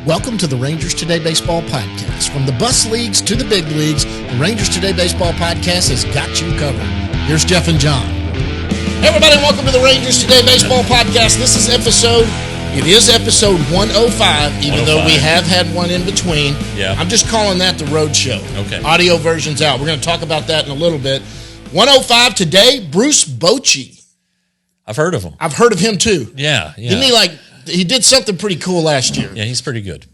Welcome to the Rangers Today Baseball Podcast. From the bus leagues to the big leagues, the Rangers Today Baseball Podcast has got you covered. Here's Jeff and John. Hey, everybody, welcome to the Rangers Today Baseball Podcast. This is episode 105, even though we have had one in between. Yeah. I'm just calling that the road show. Okay. Audio version's out. We're going to talk about that in a little bit. 105 today, Bruce Bochy. I've heard of him. I've heard of him too. Yeah. Didn't he did something pretty cool last year. Yeah, he's pretty good.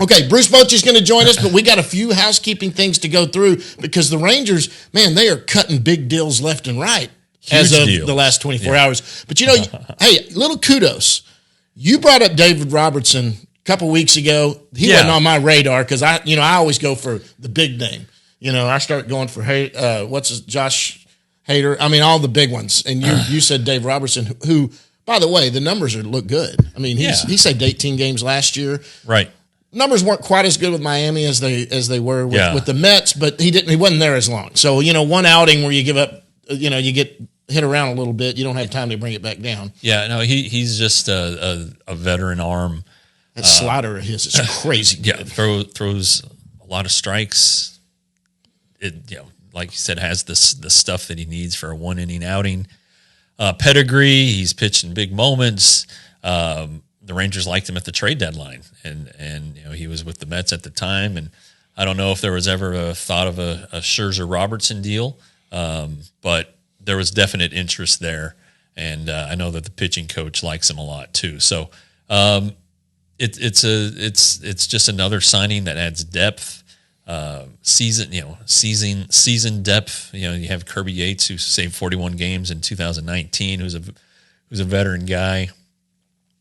Okay, Bruce Bochy's going to join us, but we got a few housekeeping things to go through because the Rangers, man, they are cutting big deals left and right as of the last 24 hours. But, hey, little kudos. You brought up David Robertson a couple weeks ago. He wasn't on my radar because I always go for the big name. I start going for Josh Hader. I mean, all the big ones. And you said Dave Robertson, who, by the way, the numbers look good. I mean, he saved 18 games last year. Right. Numbers weren't quite as good with Miami as they were with the Mets, but he wasn't there as long. So, one outing where you give up, you get hit around a little bit, you don't have time to bring it back down. Yeah, no, he's just a veteran arm. That slider of his is crazy. Yeah, throws a lot of strikes. It like you said, has the stuff that he needs for a one-inning outing. Pedigree, he's pitched in big moments. The Rangers liked him at the trade deadline, and he was with the Mets at the time. And I don't know if there was ever a thought of a Scherzer-Robertson deal, but there was definite interest there, and I know that the pitching coach likes him a lot too. So it's just another signing that adds depth. Season depth. You have Kirby Yates, who saved 41 games in 2019, who's a veteran guy.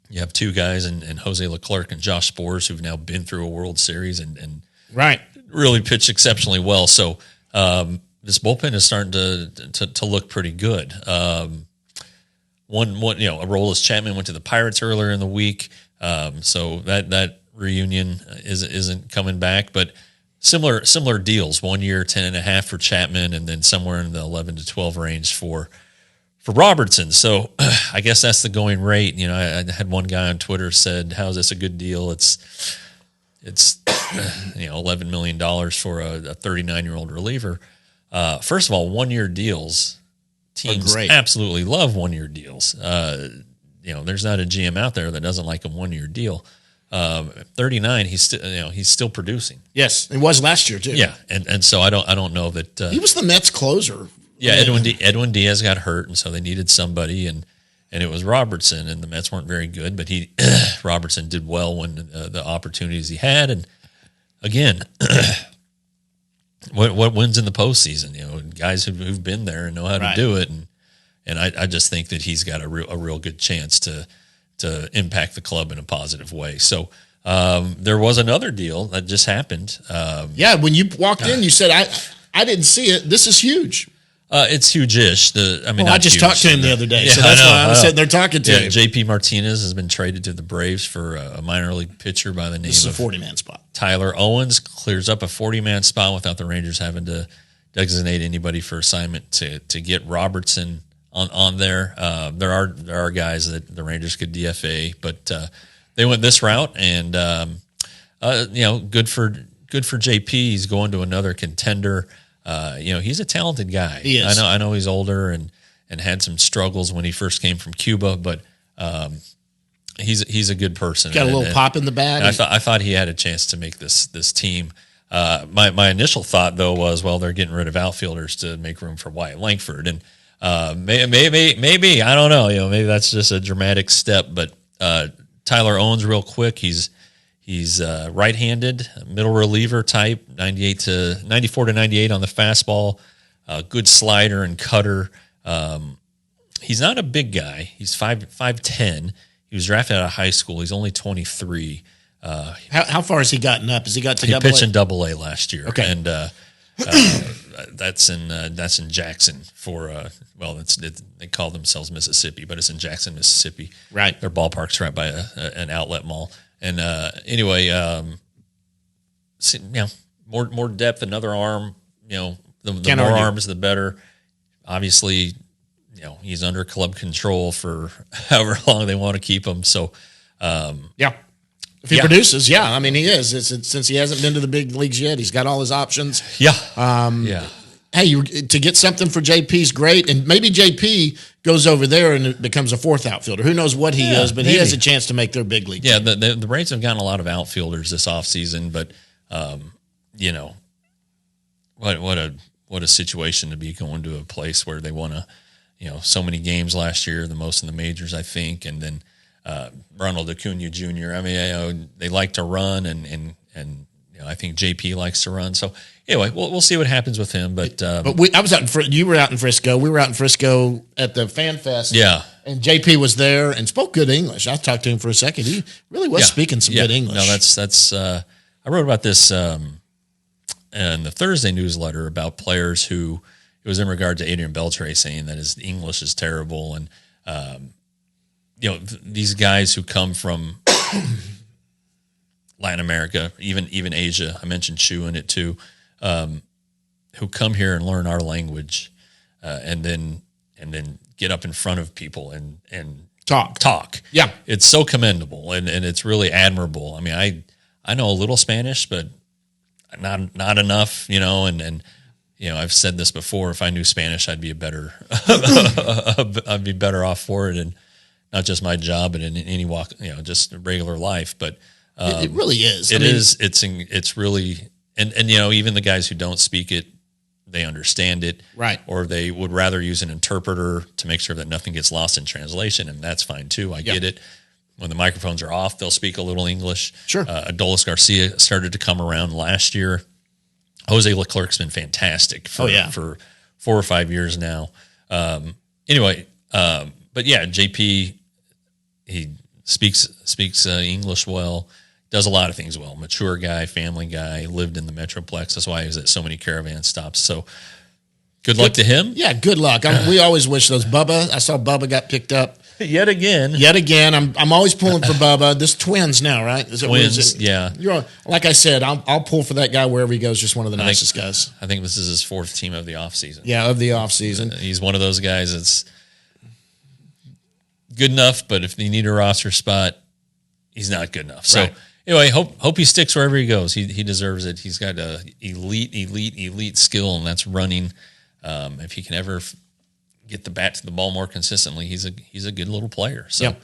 You have two guys in Jose Leclerc and Josh Spores, who've now been through a World Series and really pitched exceptionally well. So this bullpen is starting to look pretty good. Aroldis Chapman went to the Pirates earlier in the week, so that reunion isn't coming back, but. Similar deals. 1 year, 10.5 for Chapman, and then somewhere in the 11 to 12 range for Robertson. So I guess that's the going rate. I had one guy on Twitter said, "How is this a good deal?" It's $11 million for a 39-year-old reliever. First of all, 1 year deals. Teams absolutely love 1 year deals. There's not a GM out there that doesn't like a 1 year deal. 39, he's still producing. Yes, it was last year too. Yeah, and so I don't know that he was the Mets closer. Yeah, Edwin Diaz got hurt, and so they needed somebody, and it was Robertson, and the Mets weren't very good, but Robertson did well when the opportunities he had, and again, what wins in the postseason? Guys who've been there and know how to do it, and I just think that he's got a real good chance to impact the club in a positive way. So there was another deal that just happened. When you walked in, you said, I didn't see it. This is huge. It's huge-ish. I just talked to him the other day, so that's why I was sitting there talking to him. JP Martinez has been traded to the Braves for a minor league pitcher by the name of a 40-man spot. Tyler Owens clears up a 40-man spot without the Rangers having to designate anybody for assignment to get Robertson on there. There are guys that the Rangers could DFA, but they went this route, and good for JP. He's going to another contender. He's a talented guy. He is. I know he's older and had some struggles when he first came from Cuba, but he's a good person. Got a little pop in the bag. I thought he had a chance to make this team. My initial thought though was, well, they're getting rid of outfielders to make room for Wyatt Langford, and maybe I don't know. Maybe that's just a dramatic step. But Tyler Owens, real quick, he's right-handed, middle reliever type, 94 to 98 on the fastball, good slider and cutter. He's not a big guy. He's 5'10". He was drafted out of high school. He's only 23. How far has he gotten up? Has he got to He pitched in Double-A last year. Okay, and that's in Jackson they call themselves Mississippi, but it's in Jackson, Mississippi. Right. Their ballpark's right by an outlet mall. And more depth, another arm. The more arms, the better. Obviously, he's under club control for however long they want to keep him. So, If he produces, yeah. I mean, he is. Since he hasn't been to the big leagues yet, he's got all his options. Yeah. Hey, to get something for JP is great, and maybe JP goes over there and it becomes a fourth outfielder. Who knows what he is, but maybe. He has a chance to make their big league. Yeah, the Rays have gotten a lot of outfielders this offseason, but what a situation to be going to a place where they won so many games last year, the most in the majors, I think, and then Ronald Acuna Jr. I mean, they like to run, and I think JP likes to run. So anyway, we'll see what happens with him. But I was out you were out in Frisco. We were out in Frisco at the Fan Fest. Yeah, and JP was there and spoke good English. I talked to him for a second. He really was speaking some good English. No, that's. I wrote about this in the Thursday newsletter about players who it was in regard to Adrian Beltre saying that his English is terrible, and these guys who come from Latin America, even Asia. I mentioned Chu in it too, who come here and learn our language, and then get up in front of people and talk. Yeah, it's so commendable and it's really admirable. I mean, I know a little Spanish, but not enough, and I've said this before. If I knew Spanish, I'd be I'd be better off for it, and not just my job, but in any walk, just regular life. But it really is. It's really, and even the guys who don't speak it, they understand it, right? Or they would rather use an interpreter to make sure that nothing gets lost in translation, and that's fine too. I get it. When the microphones are off, they'll speak a little English. Sure. Adolis Garcia started to come around last year. Jose Leclerc's been fantastic for 4 or 5 years now. But yeah, JP, he speaks English well, does a lot of things well. Mature guy, family guy, lived in the Metroplex. That's why he was at so many caravan stops. So good luck to him. Yeah, good luck. We always wish those Bubba. I saw Bubba got picked up. Yet again. I'm always pulling for Bubba. This Twins now, right? Twins, yeah. Like I said, I'll pull for that guy wherever he goes. Just one of the nicest guys. I think this is his fourth team of the offseason. Yeah, of the offseason. He's one of those guys that's good enough, but if you need a roster spot, he's not good enough. So anyway, hope he sticks wherever he goes. He deserves it. He's got a elite skill, and that's running. If he can ever get the bat to the ball more consistently, he's a good little player. So,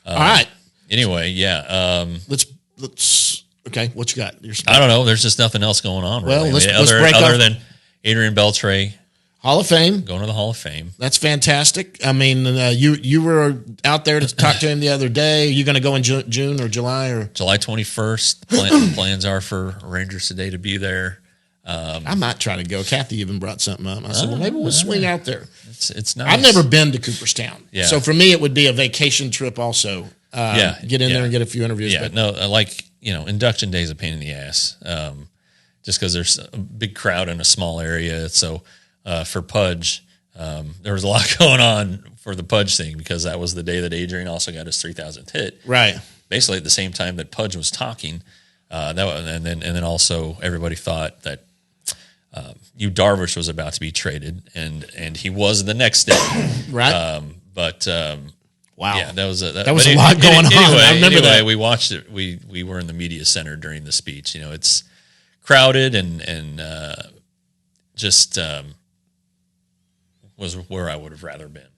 all right. Anyway, yeah. Let's. Okay, what you got? I don't know. There's just nothing else going on. Well, really. let's break other than Adrian Beltre, Hall of Fame, going to the Hall of Fame. That's fantastic. I mean, you were out there to talk to him the other day. Are you going to go in June or July or July 21st? Plans are for Rangers today to be there. I might try to go. Kathy even brought something up. I said, well, maybe we'll swing out there. It's nice. I've never been to Cooperstown. Yeah. So for me, it would be a vacation trip also. Get in there and get a few interviews. Yeah, induction day is a pain in the ass just because there's a big crowd in a small area. So for Pudge, there was a lot going on for the Pudge thing because that was the day that Adrian also got his 3,000th hit. Right. Basically at the same time that Pudge was talking. And then also everybody thought that Yu Darvish was about to be traded, and he was the next day. Right. Wow. Yeah, that was a lot going on. I remember that. We watched it. We were in the media center during the speech. It's crowded and just was where I would have rather been.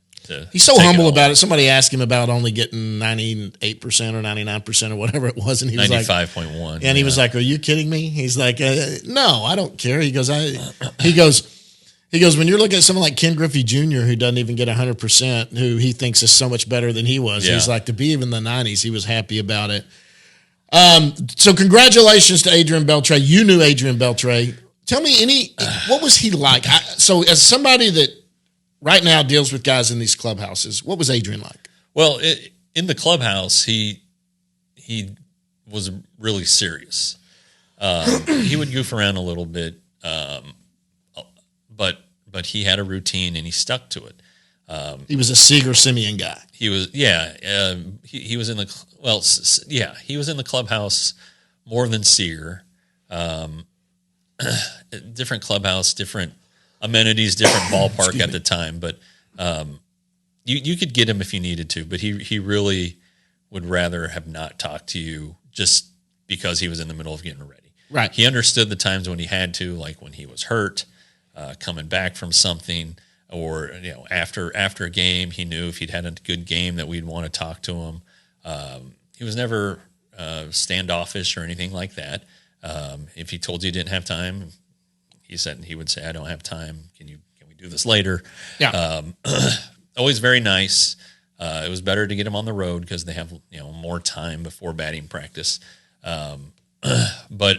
He's so humble about it. Somebody asked him about only getting 98% or 99% or whatever it was, and he was 95.1. And he was like, "Are you kidding me?" He's like, "No, I don't care." He goes, He goes, when you're looking at someone like Ken Griffey Jr., who doesn't even get 100%, who he thinks is so much better than he was. He's like, to be even in the 90s, he was happy about it. So congratulations to Adrian Beltre. You knew Adrian Beltre. Tell me what was he like? So as somebody that right now deals with guys in these clubhouses, what was Adrian like? Well, in the clubhouse, he was really serious. He would goof around a little bit, but he had a routine and he stuck to it. He was a Seager-Simeon guy. He was, he was in he was in the clubhouse more than Seager. Different clubhouse, different amenities, different ballpark at the time, but you could get him if you needed to, but he really would rather have not talked to you just because he was in the middle of getting ready. Right. He understood the times when he had to, like when he was hurt, coming back from something, or after a game, he knew if he'd had a good game that we'd want to talk to him. He was never standoffish or anything like that. If he told you he didn't have time, he would say, "I don't have time. Can we do this later?" Yeah. Always very nice. It was better to get him on the road because they have more time before batting practice. But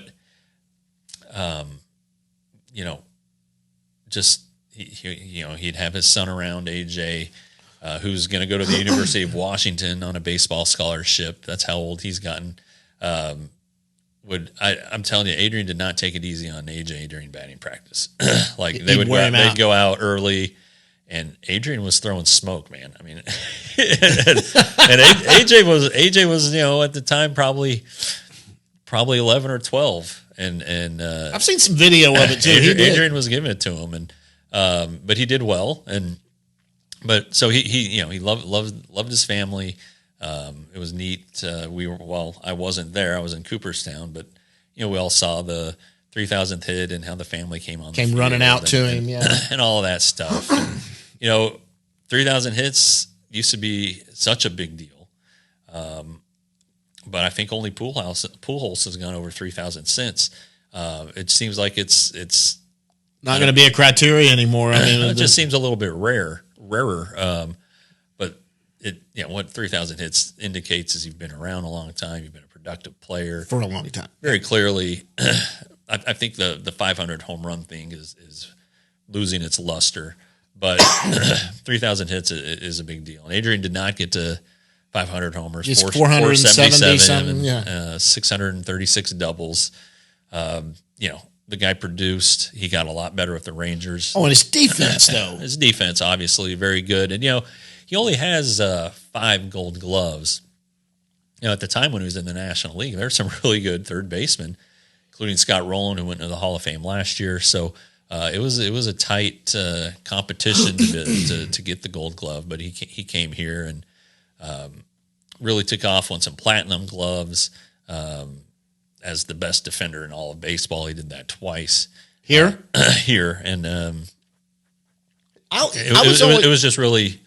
just he'd have his son around, AJ, who's going to go to the University of Washington on a baseball scholarship. That's how old he's gotten. I'm telling you, Adrian did not take it easy on AJ during batting practice. Like they'd go out early, and Adrian was throwing smoke, man. I mean, and AJ was at the time probably 11 or 12, and I've seen some video of it too. Adrian was giving it to him, and but he did well, so he loved his family. It was neat. I wasn't there. I was in Cooperstown, but we all saw the 3,000th hit and how the family came running out to him, and all of that stuff. And, 3,000 hits used to be such a big deal. But I think only Pujols has gone over 3,000 since. It seems like it's not going to be a criteria anymore. I mean, it just seems a little bit rarer. But what 3,000 hits indicates is you've been around a long time. You've been a productive player for a long time. Very clearly, I think the 500 home run thing is losing its luster. But 3,000 hits is a big deal. And Adrian did not get to 500 homers, 477, 636 doubles. The guy produced. He got a lot better with the Rangers. Oh, and his defense, though. His defense, obviously, very good. And, he only has 5 Gold Gloves. At the time when he was in the National League, there's some really good third basemen, including Scott Rowland, who went into the Hall of Fame last year. So it was a tight competition to get the Gold Glove. But he came here and really took off, won some platinum gloves as the best defender in all of baseball. He did that twice here, and it was just really.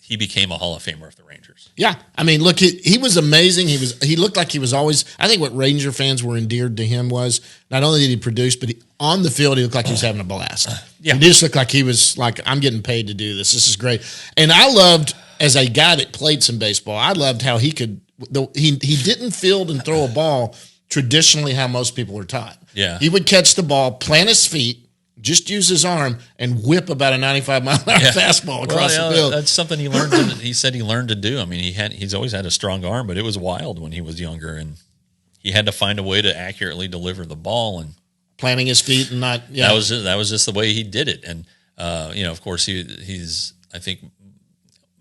He became a Hall of Famer of the Rangers. Yeah, I mean, look, he was amazing. He looked like he was always. I think what Ranger fans were endeared to him was not only did he produce, but on the field he looked like he was having a blast. Yeah, he just looked like he was like, I'm getting paid to do this. This is great. And I loved, as a guy that played some baseball, I loved how he could. He didn't field and throw a ball traditionally how most people are taught. Yeah, he would catch the ball, plant his feet, just use his arm, and whip about a 95-mile-an-hour fastball across the field. That's something he learned. He said he learned to do. I mean, he's always had a strong arm, but it was wild when he was younger, and he had to find a way to accurately deliver the ball and planting his feet and not. Yeah. That was just the way he did it, and of course he's. I think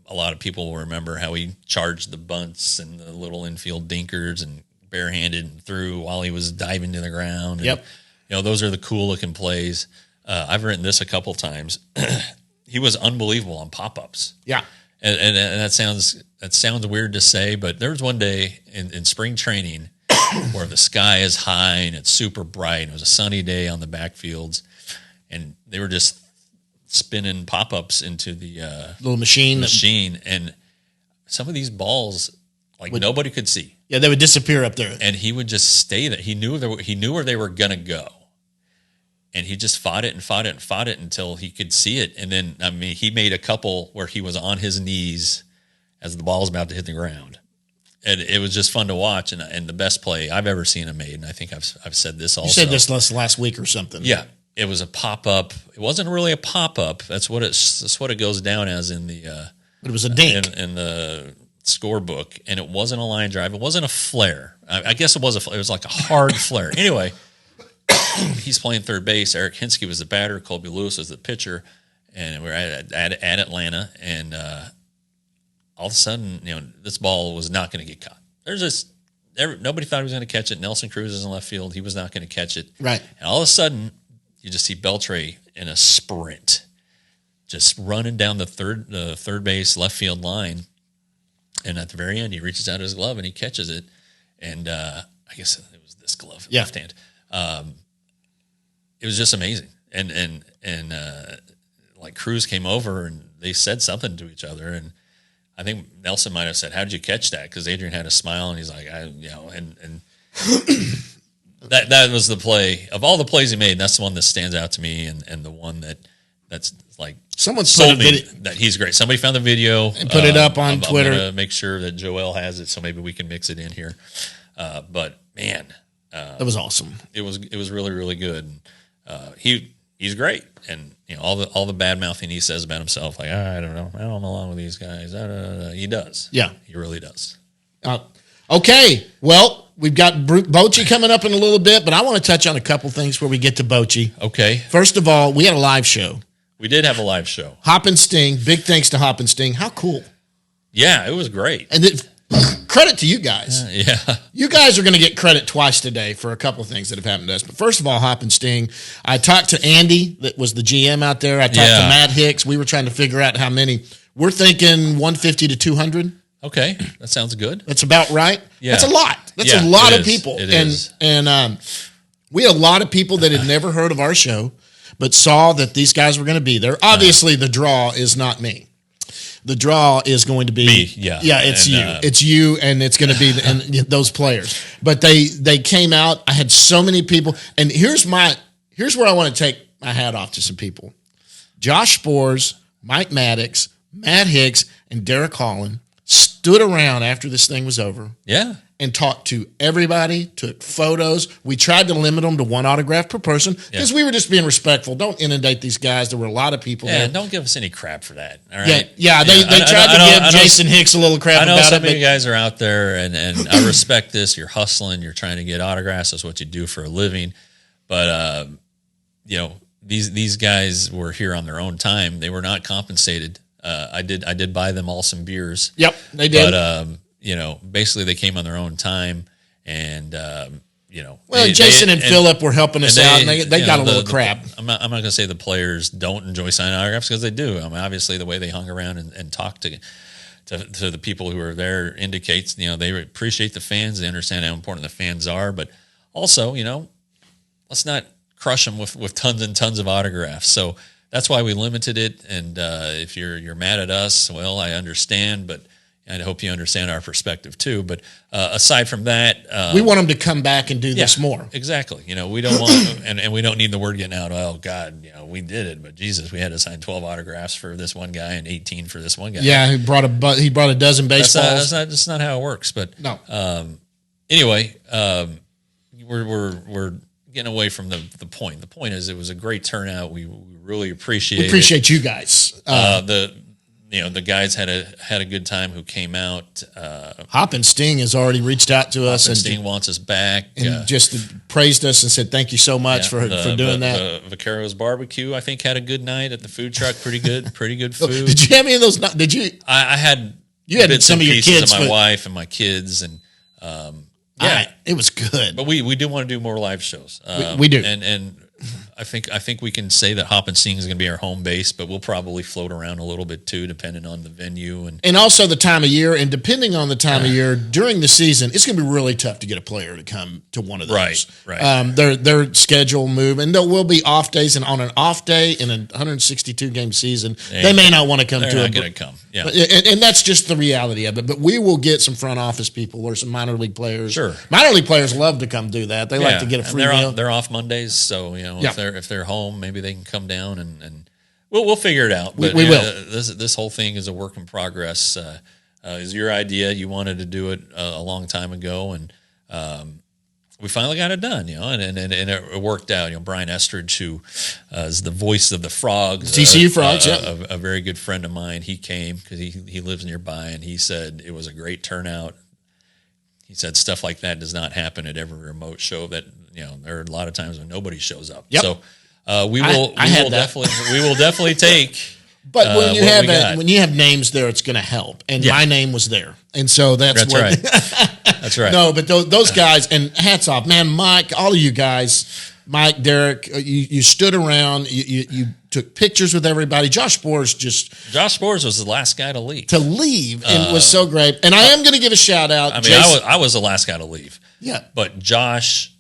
a lot of people will remember how he charged the bunts and the little infield dinkers and barehanded and threw while he was diving to the ground. And, yep. Those are the cool looking plays. I've written this a couple times. He was unbelievable on pop-ups. Yeah. And that sounds weird to say, but there was one day in spring training where the sky is high and it's super bright. And it was a sunny day on the backfields, and they were just spinning pop-ups into the little machine. And some of these balls, nobody could see. Yeah, they would disappear up there. And he would just stay there. He knew where they were going to go. And he just fought it until he could see it. And then, I mean, he made a couple where he was on his knees as the ball was about to hit the ground. And it was just fun to watch. And the best play I've ever seen him made, and I think I've said this also. You said this last week or something. Yeah. It was a pop-up. It wasn't really a pop-up. That's what it goes down as in the but it was a dink. In the scorebook. And it wasn't a line drive. It wasn't a flare. I guess it was it was like a hard flare. Anyway, he's playing third base. Eric Hinsky was the batter. Colby Lewis was the pitcher, and we're at Atlanta. And all of a sudden, this ball was not going to get caught. Nobody thought he was going to catch it. Nelson Cruz is in left field. He was not going to catch it. Right. And all of a sudden, you just see Beltre in a sprint, just running down the third base left field line, And at the very end, he reaches out his glove and he catches it. And I guess it was this glove, left hand. It was just amazing. And like Cruz came over and they said something to each other. And I think Nelson might have said, "How did you catch that?" Because Adrian had a smile and he's like, and that was the play of all the plays he made. That's the one that stands out to me, and the one that's like someone told me that he's great. Somebody found the video and put it up on Twitter. I'm gonna make sure that Joel has it, so maybe we can mix it in here. But man, that was awesome. It was really, really good. He's great, and all the bad mouthing he says about himself, like I don't know along with these guys. He does. Yeah, he really does. Okay, well, we've got Bochy coming up in a little bit, but I want to touch on a couple things where we get to Bochy. Okay. First of all, we had a live show. We did have a live show. Hop and Sting. Big thanks to Hop and Sting. How cool. Yeah, it was great. And credit to you guys. Yeah. You guys are going to get credit twice today for a couple of things that have happened to us. But first of all, Hop and Sting. I talked to Andy, that was the GM out there. I talked to Matt Hicks. We were trying to figure out how many. We're thinking 150 to 200. Okay, that sounds good. That's about right. Yeah. That's a lot. That's a lot of people. It is. And we had a lot of people that had never heard of our show, but saw that these guys were going to be there. Obviously, the draw is not me. The draw is going to be me. Yeah, it's you. It's you, and it's going to be those players. But they came out. I had so many people, and here's where I want to take my hat off to some people: Josh Spores, Mike Maddox, Matt Hicks, and Derek Holland stood around after this thing was over. Yeah. And talked to everybody, took photos. We tried to limit them to one autograph per person because we were just being respectful. Don't inundate these guys. There were a lot of people there. Don't give us any crap for that. All right. Yeah. They tried to give Jason Hicks a little crap about it. I know some of you guys are out there, and I respect this. You're hustling. You're trying to get autographs. That's what you do for a living. But, these guys were here on their own time. They were not compensated. I did buy them all some beers. Yep, they did. But basically they came on their own time, and Jason and Phillip were helping us out, and they got a little crap. I'm not going to say the players don't enjoy signing autographs, because they do. I mean, obviously the way they hung around and talked to the people who were there indicates they appreciate the fans. They understand how important the fans are, but also let's not crush them with tons and tons of autographs. So that's why we limited it. And if you're mad at us, well, I understand, but I hope you understand our perspective too. But aside from that, we want them to come back and do this more. Exactly. We don't want, and we don't need the word getting out. Oh God, we did it, but Jesus, we had to sign 12 autographs for this one guy and 18 for this one guy. Yeah, he brought a dozen baseballs. That's not how it works. But no. Anyway, we're getting away from the point. The point is, it was a great turnout. We really appreciate you guys. The guys had a good time who came out. Hop and Sting has already reached out to us, and Sting wants us back, and just praised us and said thank you so much for doing that. Vaquero's Barbecue, I think, had a good night at the food truck. Pretty good food. Did you have any of those? Did you? I had. You had some of your kids, of my wife and my kids, and it was good. But we do want to do more live shows. We do, and I think we can say that Hop and Sting is going to be our home base, but we'll probably float around a little bit too, depending on the venue and also the time of year. And depending on the time of year during the season, it's going to be really tough to get a player to come to one of those. Right. Their schedule move, and there will be off days. And on an off day in a 162 game season, they may not want to come. They're not going to come. Yeah, and that's just the reality of it. But we will get some front office people or some minor league players. Sure, minor league players love to come do that. They like to get a free meal. They're off Mondays, so if they're home, maybe they can come down and we'll figure it out. But we will. This whole thing is a work in progress. Is your idea? You wanted to do it a long time ago, and we finally got it done. And it worked out. Brian Estridge, who is the voice of the Frogs, TCU Frogs, a very good friend of mine. He came because he lives nearby, and he said it was a great turnout. He said stuff like that does not happen at every remote show. That there are a lot of times when nobody shows up. Yep. So we will definitely take. But when you have names there, it's going to help. And my name was there, and so that's right. That's right. No, but those guys, and hats off, man, Mike, all of you guys, Mike, Derek, you stood around, you took pictures with everybody. Josh Spores was the last guy to leave. And was so great. And I am going to give a shout out. I mean, I was the last guy to leave. Yeah. But Josh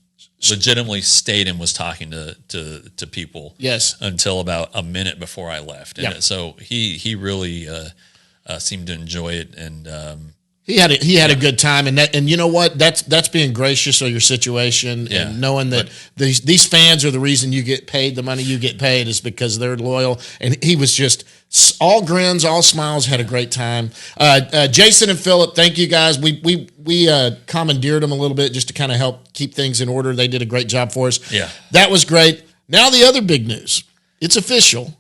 legitimately stayed and was talking to people. Yes. Until about a minute before I left. And so he really seemed to enjoy it, and he had a good time, and you know what? That's being gracious of your situation, and knowing that these fans are the reason you get paid the money you get paid is because they're loyal. And he was just all grins, all smiles, had a great time. Jason and Philip, thank you guys. We commandeered them a little bit just to kind of help keep things in order. They did a great job for us. Yeah, that was great. Now the other big news. It's official.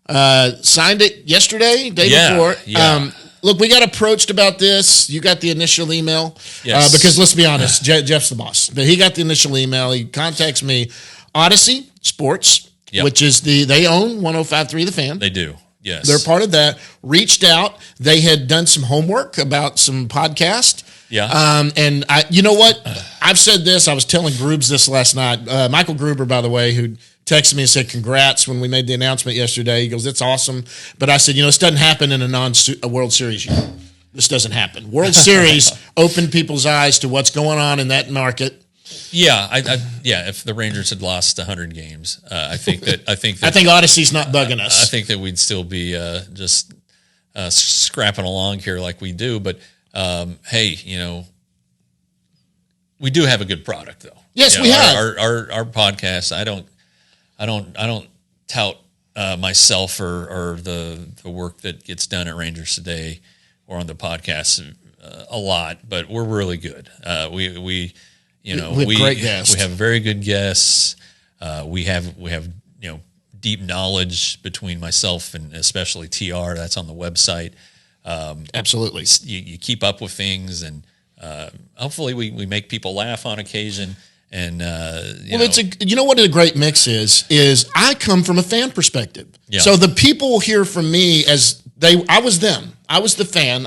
Signed it yesterday, day before. Yeah. Look, we got approached about this. You got the initial email. Yes. Because let's be honest, Jeff's the boss. But he got the initial email. He contacts me. Odyssey Sports, which is they own 105.3 The Fan. They do. Yes. They're part of that. Reached out. They had done some homework about some podcast. Yeah. And you know what? I've said this. I was telling Grubes this last night. Michael Gruber, by the way, who texted me and said, congrats when we made the announcement yesterday. He goes, it's awesome. But I said, this doesn't happen in a World Series year. This doesn't happen. World Series opened people's eyes to what's going on in that market. Yeah. If the Rangers had lost 100 games, I think Odyssey's not bugging us. I think that we'd still be just scrapping along here like we do. But hey, we do have a good product though. Yes, we have our podcast. I don't tout myself or the work that gets done at Rangers Today or on the podcast a lot, but we're really good. We have great guests. We have very good guests. We have deep knowledge between myself and especially TR. That's on the website. Absolutely, you keep up with things, and hopefully we make people laugh on occasion. And what a great mix is I come from a fan perspective. Yeah. So the people hear from me I was them. I was the fan.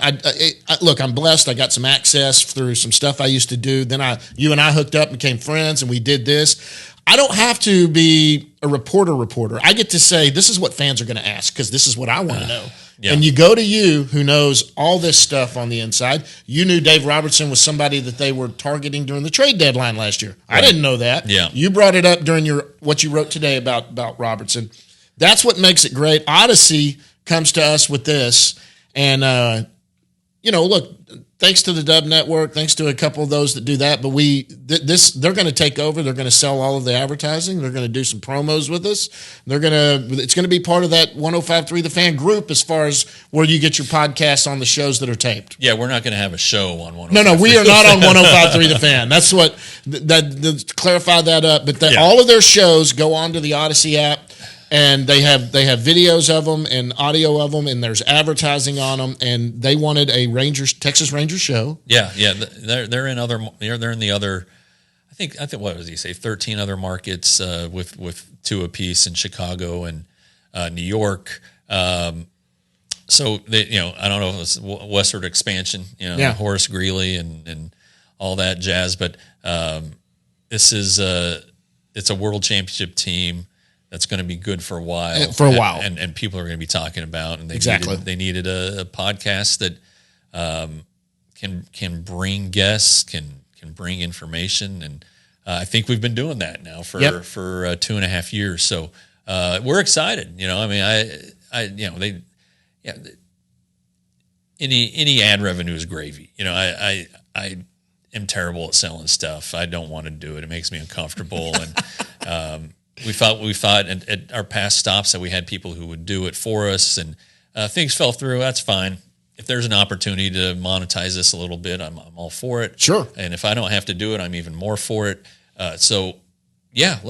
Look, I'm blessed. I got some access through some stuff I used to do. Then you and I hooked up and became friends, and we did this. I don't have to be a reporter. I get to say, this is what fans are going to ask because this is what I want to know. Yeah. And you go to you who knows all this stuff on the inside. You knew Dave Robertson was somebody that they were targeting during the trade deadline last year. Right. I didn't know that. Yeah. You brought it up during what you wrote today about Robertson. That's what makes it great. Odyssey comes to us with this. And, look, thanks to the Dub Network, thanks to a couple of those that do that. But they're going to take over. They're going to sell all of the advertising. They're going to do some promos with us. It's going to be part of that 105.3 The Fan group as far as where you get your podcasts on the shows that are taped. Yeah, we're not going to have a show on 105.3. No, we are not on 105.3 The Fan. That's what clarify that up. But all of their shows go onto the Odyssey app. And they have videos of them and audio of them, and there's advertising on them. And they wanted a Texas Rangers show. Yeah, they're in the other. I think what was he say? 13 other markets with 2 apiece in Chicago and New York. So they, I don't know if it's westward expansion. Horace Greeley and all that jazz. But it's a world championship team. That's going to be good for a while. And people are going to be talking about. And they needed a podcast that can bring guests, can bring information, and I think we've been doing that now for 2.5 years. So we're excited. Any ad revenue is gravy. I am terrible at selling stuff. I don't want to do it. It makes me uncomfortable and. We thought at our past stops that we had people who would do it for us, and things fell through. That's fine. If there's an opportunity to monetize this a little bit, I'm all for it. Sure. And if I don't have to do it, I'm even more for it. Let's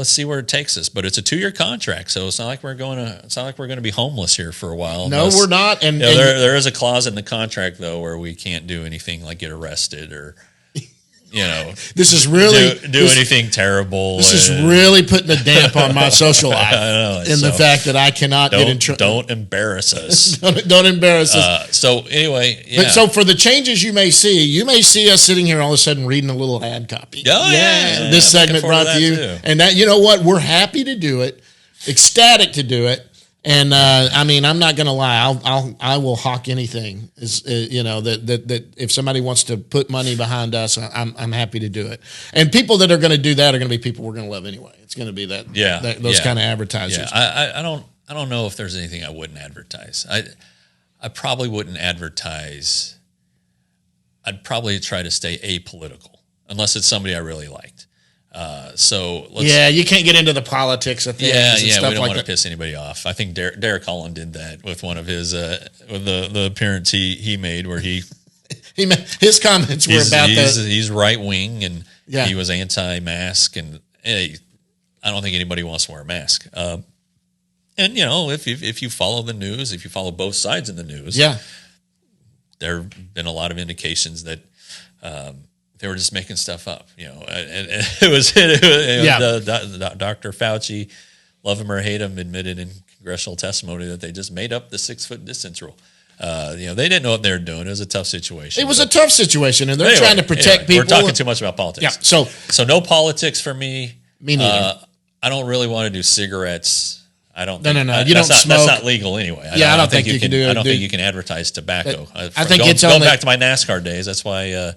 see where it takes us. But it's a 2-year contract, so it's not like we're going to be homeless here for a while. No, we're not. And there is a clause in the contract though where we can't do anything like get arrested or. This is really do anything terrible. This is really putting a damp on my social life. The fact that I cannot get in trouble. Don't embarrass us. don't embarrass us. So anyway, yeah. But so for the changes you may see us sitting here all of a sudden reading a little ad copy. Oh yeah. This segment brought to you, and that we're happy to do it, ecstatic to do it. And I mean, I'm not going to lie. I will hawk anything. That if somebody wants to put money behind us, I'm happy to do it. And people that are going to do that are going to be people we're going to love anyway. It's going to be those kind of advertisers. Yeah. I don't know if there's anything I wouldn't advertise. I probably wouldn't advertise. I'd probably try to stay apolitical unless it's somebody I really liked. You can't get into the politics of things. We don't want to piss anybody off. I think Derek Holland did that with one of his with the appearance he made where his comments were about that. He's right wing and he was anti-mask and I don't think anybody wants to wear a mask. And if you follow the news, if you follow both sides of the news, there have been a lot of indications that they were just making stuff up, and it was Dr. Fauci, love him or hate him, admitted in congressional testimony that they just made up the 6-foot distance rule. They didn't know what they were doing. It was a tough situation. It was a tough situation, and they're trying to protect people. We're talking too much about politics. Yeah, so no politics for me. Me neither. I don't really want to do cigarettes. I don't. No. You don't smoke. That's not legal anyway. I don't think you can do it. I don't think you can advertise tobacco. I think going back to my NASCAR days. That's why.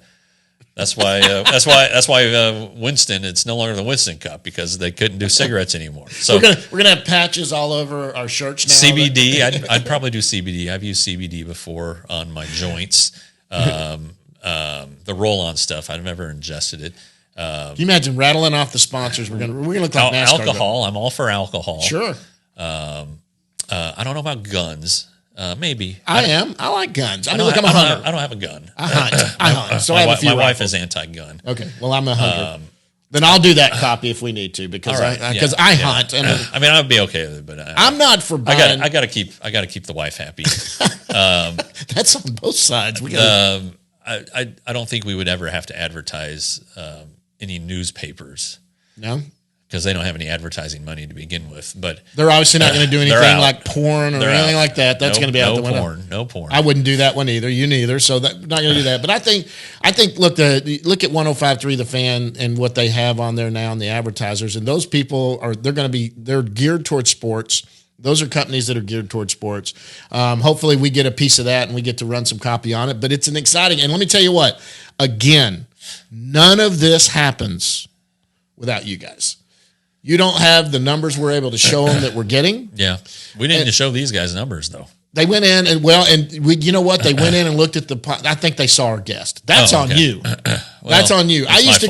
That's why Winston. It's no longer the Winston Cup because they couldn't do cigarettes anymore. So we're gonna have patches all over our shirts now. CBD. I'd probably do CBD. I've used CBD before on my joints. The roll-on stuff. I've never ingested it. Can you imagine rattling off the sponsors? We're gonna look like NASCAR. Alcohol. I'm all for alcohol. Sure. I don't know about guns. Maybe I am. I like guns. I'm a hunter. I don't have a gun. I hunt. So I have a few. My wife is anti-gun. Okay. Well, I'm a hunter. Then I'll do that copy if we need to because I hunt. And I mean, I would be okay with it, but I'm not for buying. I got to keep the wife happy. That's on both sides. I don't think we would ever have to advertise any newspapers. No. Because they don't have any advertising money to begin with, but they're obviously not going to do anything like porn or anything like that. That's going to be out the window. No porn. I wouldn't do that one either. You neither. So not going to do that. But I think look at 105.3 The Fan and what they have on there now and the advertisers and those people they're geared towards sports. Those are companies that are geared towards sports. Hopefully we get a piece of that and we get to run some copy on it. But it's an exciting. And let me tell you what. Again, none of this happens without you guys. You don't have the numbers we're able to show them that we're getting. Yeah. We didn't show these guys numbers, though. They went in you know what? They went in and looked at I think they saw our guest. That's on you. That's on you. I used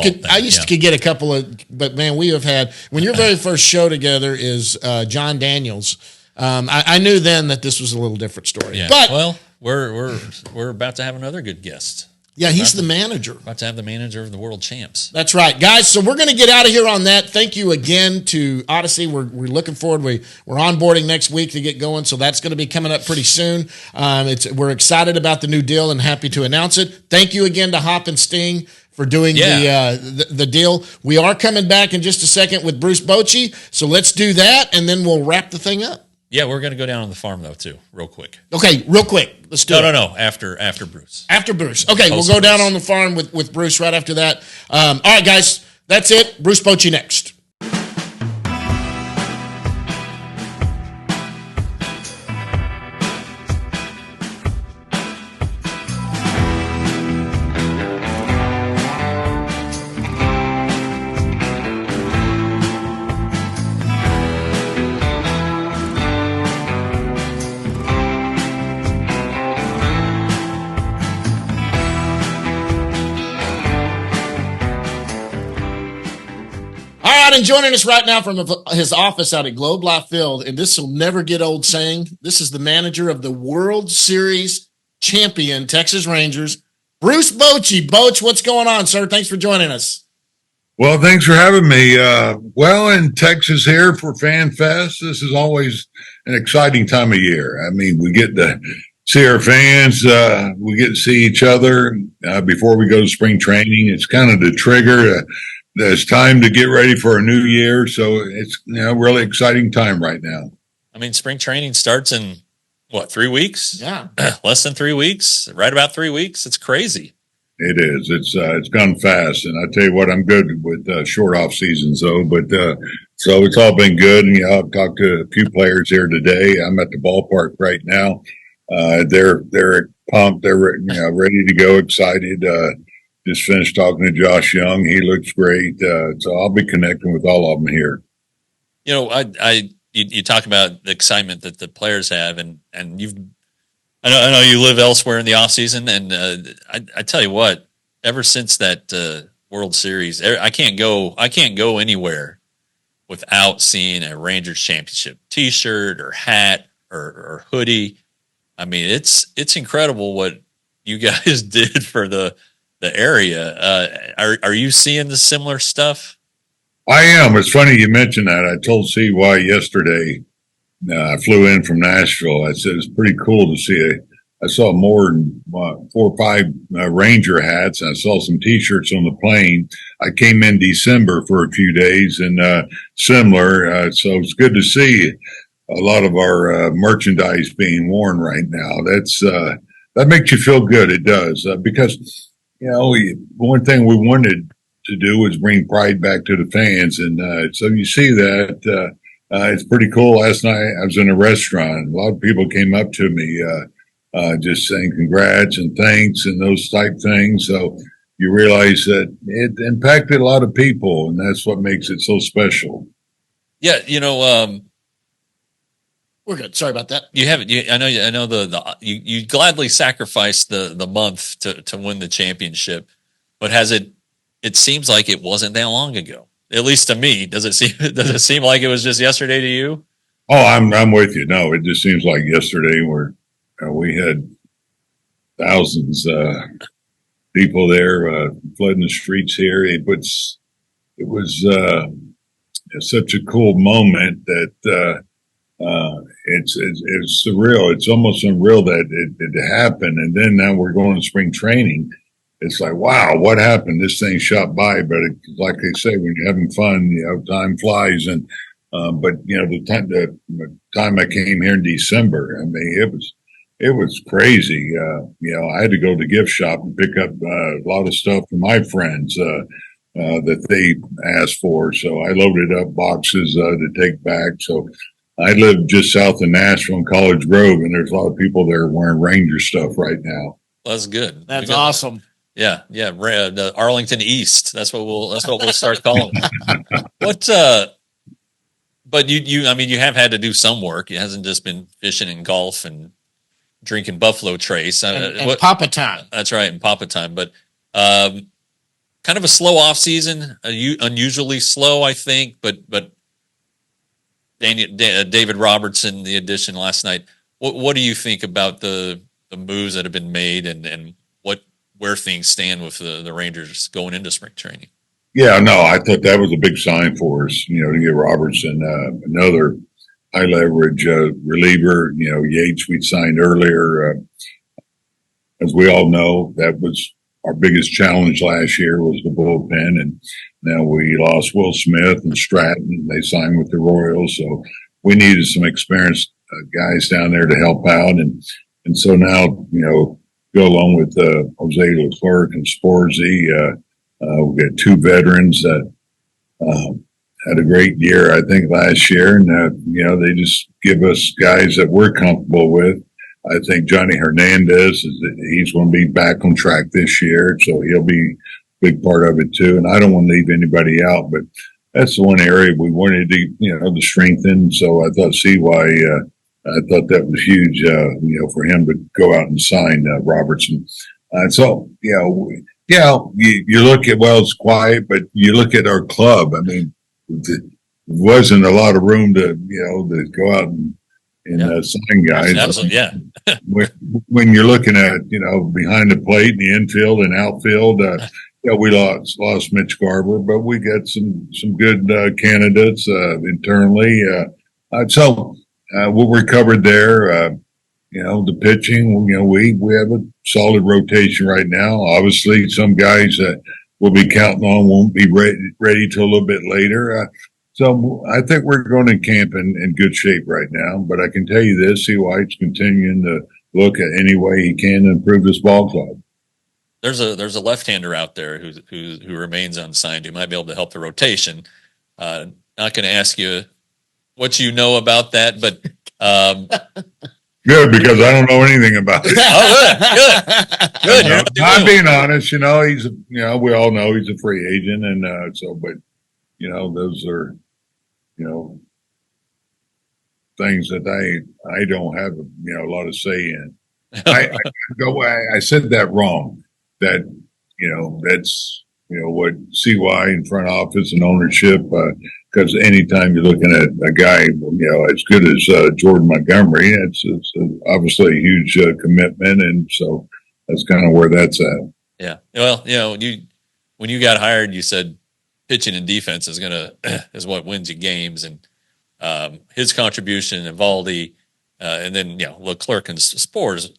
to get a couple of, but man, we have had, when your very first show together is John Daniels. I knew then that this was a little different story. Yeah. But we're about to have another good guest. Yeah, he's the manager. About to have the manager of the world champs. That's right, guys. So we're going to get out of here on that. Thank you again to Odyssey. We're looking forward. We're onboarding next week to get going, so that's going to be coming up pretty soon. We're excited about the new deal and happy to announce it. Thank you again to Hop and Sting for doing the deal. We are coming back in just a second with Bruce Bochy, so let's do that, and then we'll wrap the thing up. Yeah, we're going to go down on the farm, though, too, real quick. Okay, real quick. Let's do it. No. After Bruce. After Bruce. Okay, we'll go down on the farm with Bruce right after that. All right, guys, that's it. Bruce Bochy next. And joining us right now from his office out at Globe Life Field, and this will never get old saying, this is the manager of the World Series champion Texas Rangers, Bruce Bochy. Boch, what's going on, sir? Thanks for joining us. Well, thanks for having me. In Texas here for Fan Fest, this is always an exciting time of year. I mean, we get to see our fans. We get to see each other before we go to spring training. It's kind of the trigger. It's time to get ready for a new year, so it's really exciting time right now. I mean, spring training starts in 3 weeks? Yeah, less than 3 weeks. Right about 3 weeks. It's crazy. It is. It's gone fast, and I tell you what, I'm good with short off seasons though. But so it's all been good, and I've talked to a few players here today. I'm at the ballpark right now. They're pumped. They're ready to go, excited. Just finished talking to Josh Young. He looks great. So I'll be connecting with all of them here. You know, you talk about the excitement that the players have, and I know you live elsewhere in the off season, and I tell you what, ever since that World Series, I can't go anywhere without seeing a Rangers championship T-shirt or hat or hoodie. I mean, it's incredible what you guys did for the area. Are you seeing the similar stuff? I am. It's funny you mentioned that. I told CY yesterday. I flew in from Nashville. I said it's pretty cool to see. I saw more than 4 or 5 Ranger hats. I saw some T-shirts on the plane. I came in December for a few days and similar. So it's good to see a lot of our merchandise being worn right now. That makes you feel good. It does because one thing we wanted to do was bring pride back to the fans, and so you see that. It's pretty cool. Last night I was in a restaurant. A lot of people came up to me, just saying congrats and thanks and those type things. So you realize that it impacted a lot of people, and that's what makes it so special. Yeah, we're good. Sorry about that. You haven't. I know you gladly sacrificed the month to win the championship, but has it? It seems like it wasn't that long ago. At least to me, does it seem like it was just yesterday to you? Oh, I'm with you. No, it just seems like yesterday where we had thousands people there flooding the streets here. It was such a cool moment that it's surreal. It's almost unreal that it happened, and then now we're going to spring training. It's like, wow, what happened? This thing shot by, but like they say, when you're having fun, time flies. And but the time I came here in December, I mean, it was crazy. I had to go to the gift shop and pick up a lot of stuff for my friends that they asked for. So I loaded up boxes to take back. So I live just south of Nashville in College Grove, and there's a lot of people there wearing Ranger stuff right now. Well, that's good. That's awesome. Yeah. The Arlington East. That's what we'll start calling it. But you have had to do some work. It hasn't just been fishing and golf and drinking Buffalo Trace and Papa time. That's right, and Papa time. But kind of a slow off season, unusually slow, I think. But David Robertson, the addition last night. What do you think about the moves that have been made and where things stand with the Rangers going into spring training? Yeah, no, I thought that was a big sign for us, to get Robertson, another high leverage reliever. Yates we signed earlier. As we all know, that was our biggest challenge last year was the bullpen. And now we lost Will Smith and Stratton. They signed with the Royals. So we needed some experienced guys down there to help out. And so now, go along with Jose Leclerc and Sporzy. We've got 2 veterans that had a great year, I think, last year. And, they just give us guys that we're comfortable with. I think Johnny Hernandez, he's going to be back on track this year, so he'll be a big part of it too. And I don't want to leave anybody out, but that's the one area we wanted to strengthen. So I thought CY, I thought that was huge, for him to go out and sign Robertson. You look at, it's quiet, but you look at our club. I mean, there wasn't a lot of room to go out and sign guys. Absolutely, yeah. when you're looking at, behind the plate in the infield and outfield, we lost Mitch Garber, but we got some good candidates internally. We'll recover there. The pitching, we have a solid rotation right now. Obviously, some guys that we'll be counting on won't be ready till a little bit later. So I think we're going to camp in good shape right now. But I can tell you this, CY's continuing to look at any way he can to improve this ball club. there's a left-hander out there who remains unsigned who might be able to help the rotation. Not going to ask you what you know about that, but good, because I don't know anything about it. Oh, good. I'm being honest. He's we all know he's a free agent, and but those are things that I don't have a lot of say in. I said that wrong. That that's what CY in front office and ownership. Because anytime you're looking at a guy as good as Jordan Montgomery, it's obviously a huge commitment, and so that's kind of where that's at. Yeah. Well, when you got hired, you said pitching and defense is what wins you games, and his contribution, Evaldi, and then Leclerc and Spores,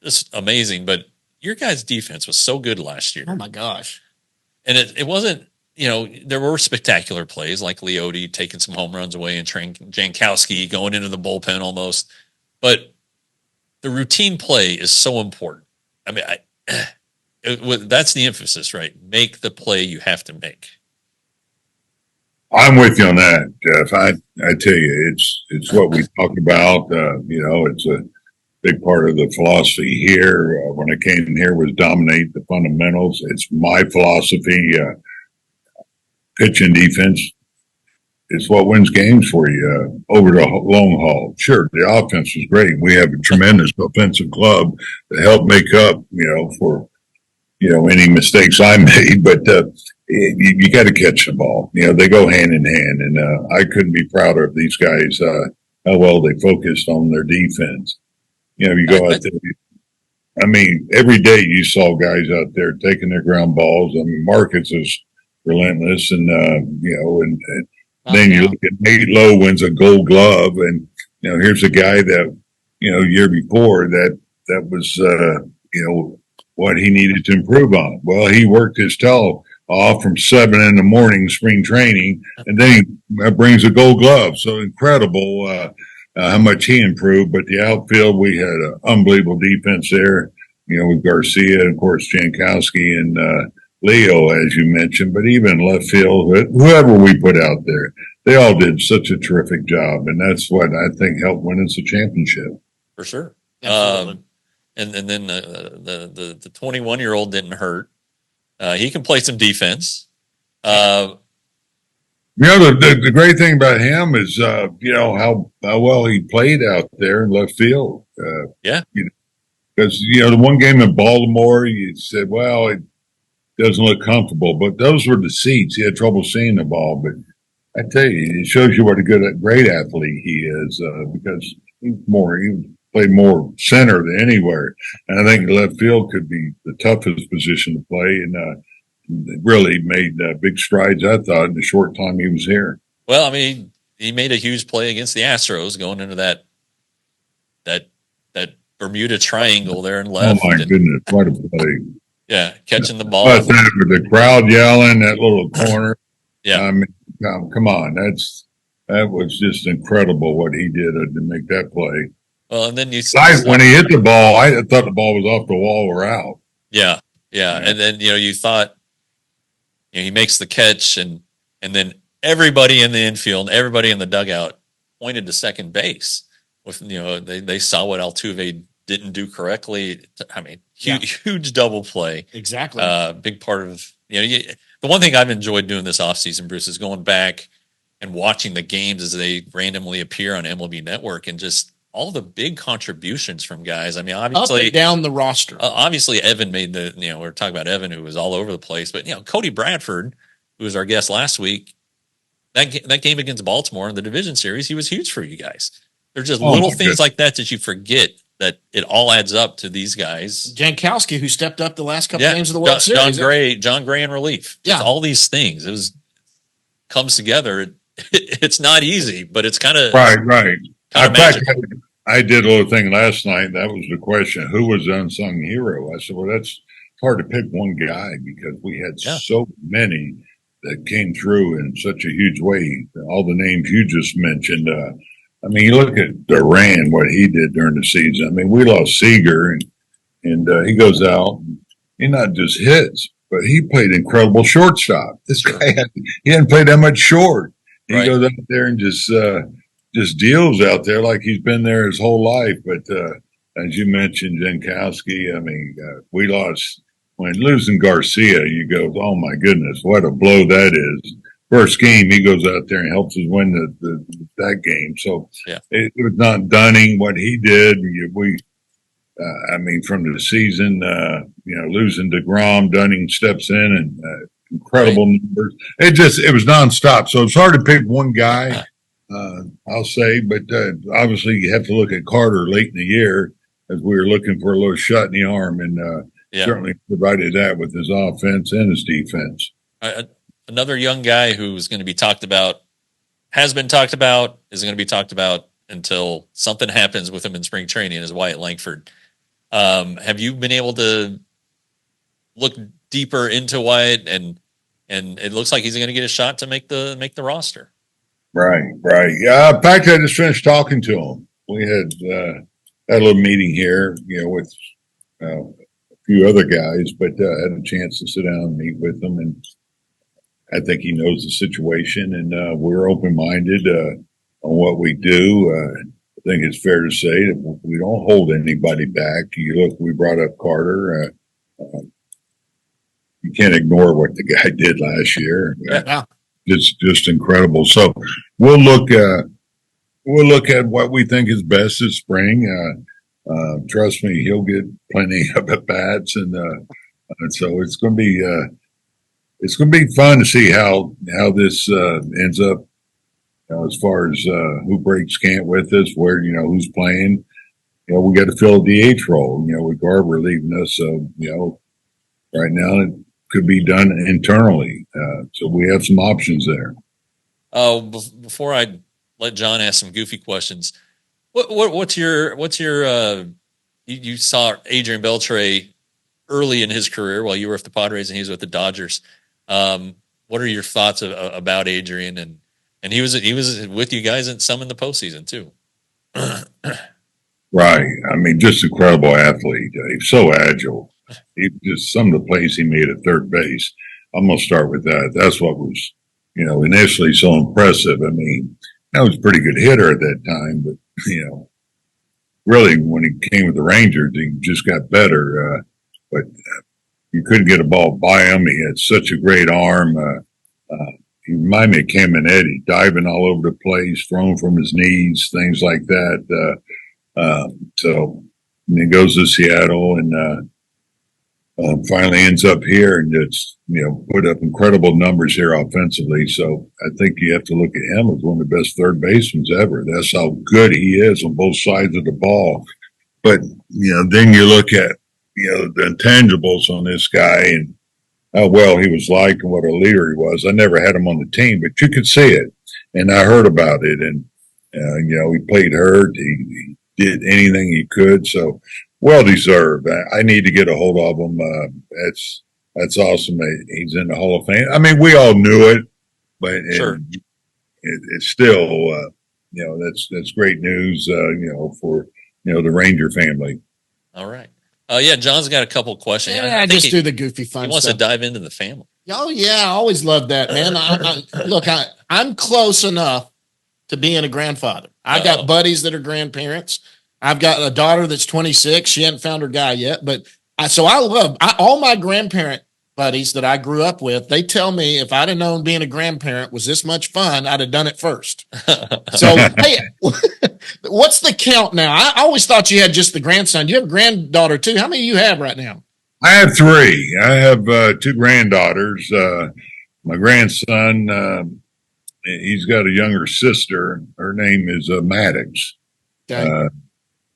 is amazing. But your guys' defense was so good last year. Oh my gosh! And it wasn't. There were spectacular plays like Leote taking some home runs away and Jankowski going into the bullpen almost. But the routine play is so important. I mean, that's the emphasis, right? Make the play you have to make. I'm with you on that, Jeff. I tell you, it's what we talk about. It's a big part of the philosophy here. When I came in here, was dominate the fundamentals. It's my philosophy. Pitch and defense is what wins games for you over the long haul. Sure, the offense is great. We have a tremendous offensive club to help make up, for any mistakes I made. But you got to catch the ball. They go hand in hand, and I couldn't be prouder of these guys how well they focused on their defense. You go out there. I mean, every day you saw guys out there taking their ground balls. I mean, Marcus is relentless, and then you look at Nate Lowe wins a Gold Glove, and here's a guy that year before that was what he needed to improve on. Well, he worked his tail off from 7 a.m. spring training, and then he brings a Gold Glove. So incredible how much he improved. But the outfield, we had an unbelievable defense there. With Garcia and of course Jankowski and Leo, as you mentioned, but even left field, whoever we put out there, they all did such a terrific job, and that's what I think helped win us a championship. For sure. And then the 21-year-old didn't hurt. He can play some defense. The great thing about him is how well he played out there in left field. Because the one game in Baltimore, you said, well, it doesn't look comfortable, but those were the seats. He had trouble seeing the ball, but I tell you, it shows you what a great athlete he is, because he played more center than anywhere. And I think left field could be the toughest position to play, and really made big strides, I thought, in the short time he was here. Well, I mean, he made a huge play against the Astros going into that Bermuda Triangle there and left. Oh my goodness, what a play! Yeah, catching the ball. With the crowd yelling, that little corner. Yeah, I mean, come on, that was just incredible what he did to make that play. Well, and then when he hit the ball, I thought the ball was off the wall or out. Yeah, and then you thought he makes the catch, and then everybody in the infield, everybody in the dugout pointed to second base. With they saw what Altuve didn't do correctly. I mean, huge double play. Exactly. Big part of the one thing I've enjoyed doing this offseason, Bruce, is going back and watching the games as they randomly appear on MLB Network, and just all the big contributions from guys. I mean, obviously up and down the roster. Obviously, Evan made the. We're talking about Evan, who was all over the place, but Cody Bradford, who was our guest last week, that game against Baltimore in the division series, he was huge for you guys. They're just little things like that you forget, that it all adds up to these guys. Jankowski, who stepped up the last couple games of the World Series. John Gray in relief. Yeah. Just all these things. Comes together. It's not easy, but it's kind of right. In fact, I did a little thing last night. That was the question: who was the unsung hero? I said, well, that's hard to pick one guy, because we had so many that came through in such a huge way. All the names you just mentioned. I mean, you look at Duran, what he did during the season. I mean, we lost Seager, and he goes out. he not just hits, but he played incredible shortstop. This guy he hadn't played that much short. He goes out there and just deals out there like he's been there his whole life. But as you mentioned, Jankowski, I mean, we lost when losing Garcia. You go, oh my goodness, what a blow that is. First game, he goes out there and helps us win that game. So it was not Dunning what he did. I mean, from the season, losing DeGrom, Dunning steps in and incredible numbers. It was nonstop. So it's hard to pick one guy, I'll say, but obviously you have to look at Carter late in the year as we were looking for a little shot in the arm, and certainly provided that with his offense and his defense. Another young guy who's going to be talked about, has been talked about, is going to be talked about until something happens with him in spring training is Wyatt Langford. Have you been able to look deeper into Wyatt, and it looks like he's going to get a shot to make the roster? Right. Yeah. In fact, I just finished talking to him. We had a little meeting here, with a few other guys, but had a chance to sit down and meet with him, and I think he knows the situation, and we're open-minded on what we do. I think it's fair to say that we don't hold anybody back. You look, we brought up Carter. You can't ignore what the guy did last year. It's just incredible. So we'll look at what we think is best this spring. Trust me, he'll get plenty of at bats, and so it's going to be. It's going to be fun to see how this ends up, as far as who breaks camp with us, where who's playing. We got to fill a DH role. With Garber leaving us, so right now it could be done internally. So we have some options there. Oh, before I let John ask some goofy questions, what's your you saw Adrian Beltre early in his career while you were with the Padres and he was with the Dodgers. What are your thoughts about Adrian? And he was with you guys in the postseason too. Right. I mean, just incredible athlete. He's so agile. He just some of the plays he made at third base. I'm going to start with that. That's what was, initially so impressive. I mean, that was a pretty good hitter at that time, but really when he came with the Rangers, he just got better. But you couldn't get a ball by him. He had such a great arm. He reminded me of Cam and Eddie, diving all over the place, throwing from his knees, things like that. So and he goes to Seattle and finally ends up here and it's put up incredible numbers here offensively. So I think you have to look at him as one of the best third basemen ever. That's how good he is on both sides of the ball. But then you look at the intangibles on this guy and how well he was liked and what a leader he was. I never had him on the team, but you could see it. And I heard about it. And, he played hurt. He did anything he could. So well deserved. I need to get a hold of him. That's awesome. He's in the Hall of Fame. I mean, we all knew it, but sure. It's still, that's great news, for, the Ranger family. All right. John's got a couple questions. Yeah, I just do the goofy fun. He wants to dive into the family. Oh yeah, I always loved that, man. I'm close enough to being a grandfather. I got buddies that are grandparents. I've got a daughter that's 26. She hadn't found her guy yet, but all my grandparent buddies that I grew up with. They tell me if I'd have known being a grandparent was this much fun, I'd have done it first. So, hey, what's the count now? I always thought you had just the grandson. You have a granddaughter too. How many do you have right now? I have three. I have two granddaughters. My grandson, he's got a younger sister. Her name is Maddox. Okay.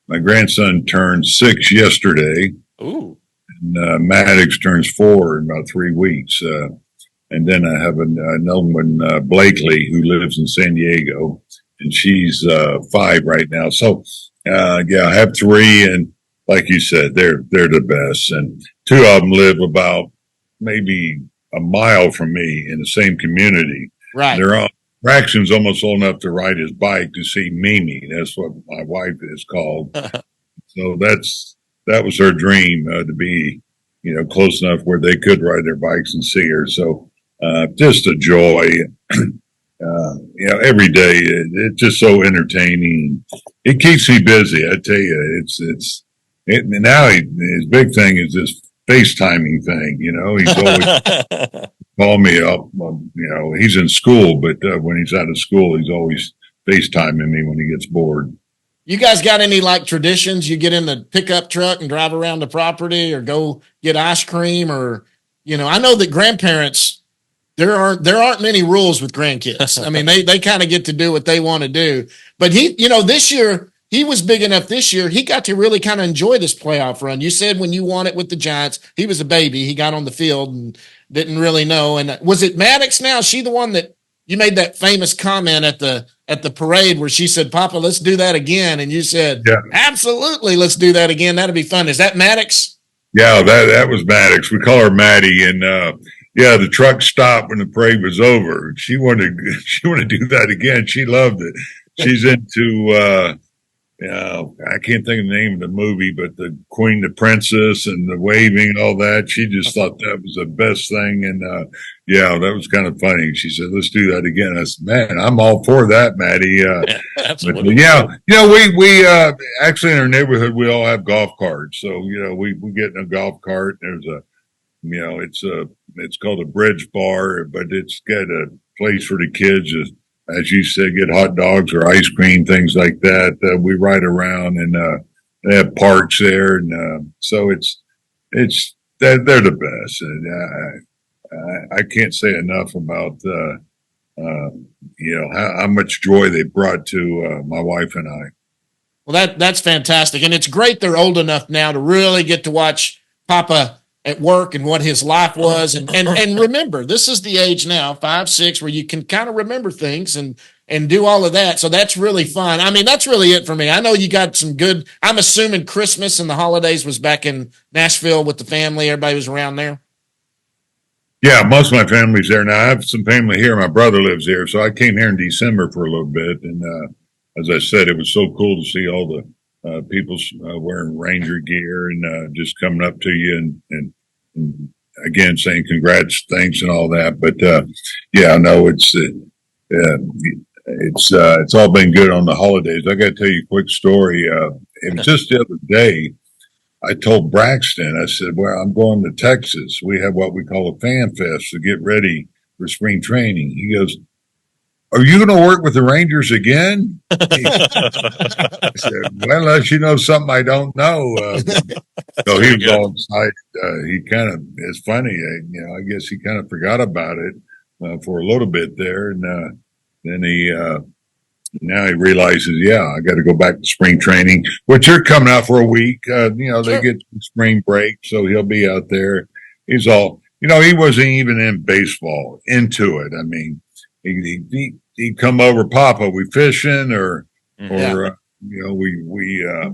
My grandson turned 6 yesterday. Ooh. And Maddox turns 4 in about 3 weeks. And then I have another one, Blakely, who lives in San Diego, and she's 5 right now. So, I have 3, and like you said, they're the best. And 2 of them live about maybe a mile from me in the same community. Right. They're on Fraction's almost old enough to ride his bike to see Mimi. That's what my wife is called. So that was her dream, to be close enough where they could ride their bikes and see her. So just a joy. Every day it's just so entertaining. It keeps me busy. I tell you, now his big thing is this FaceTiming thing. He's always call me up. He's in school, but when he's out of school, he's always FaceTiming me when he gets bored. You guys got any like traditions? You get in the pickup truck and drive around the property, or go get ice cream, or I know that grandparents, there aren't many rules with grandkids. I mean, they kind of get to do what they want to do. But this year he was big enough. This year he got to really kind of enjoy this playoff run. You said when you won it with the Giants, he was a baby. He got on the field and didn't really know. And was it Maddox now? Is she the one that you made that famous comment at the parade where she said, "Papa, let's do that again," and you said, "Yeah, absolutely, let's do that again. That'd be fun." Is that Maddox? Yeah, that was Maddox. We call her Maddie, and the truck stopped when the parade was over. She wanted to do that again. She loved it. She's into I can't think of the name of the movie, but the Queen, the Princess, and the waving, all that. She just thought that was the best thing. And, that was kind of funny. She said, "Let's do that again." I said, "Man, I'm all for that, Maddie." Absolutely. But, we actually in our neighborhood, we all have golf carts. So, we get in a golf cart. There's it's called a bridge bar, but it's got a place for the kids to, as you said, get hot dogs or ice cream, things like that. We ride around, and they have parks there, and so they're the best. And I can't say enough about how much joy they brought to my wife and I. Well, that's fantastic, and it's great they're old enough now to really get to watch Papa at work and what his life was. And remember, this is the age now, 5, 6, where you can kind of remember things and do all of that. So that's really fun. I mean, that's really it for me. I know you got some good, I'm assuming Christmas and the holidays was back in Nashville with the family. Everybody was around there. Yeah, most of my family's there now. I have some family here. My brother lives here. So I came here in December for a little bit. And as I said, it was so cool to see all the people wearing Ranger gear and just coming up to you and again saying congrats, thanks, and all that. But it's all been good on the holidays. I got to tell you a quick story. It was just the other day. I told Braxton, I said, "Well, I'm going to Texas. We have what we call a fan fest to get ready for spring training." He goes, "Are you going to work with the Rangers again?" I said, "Well, unless you know something I don't know." So he was all excited. He kind of, it's funny, I guess he kind of forgot about it for a little bit there. And then now he realizes, I got to go back to spring training, which you're coming out for a week. They get spring break, so he'll be out there. He's all, he wasn't even in baseball, into it. I mean, he'd come over, "Papa, we fishing or we are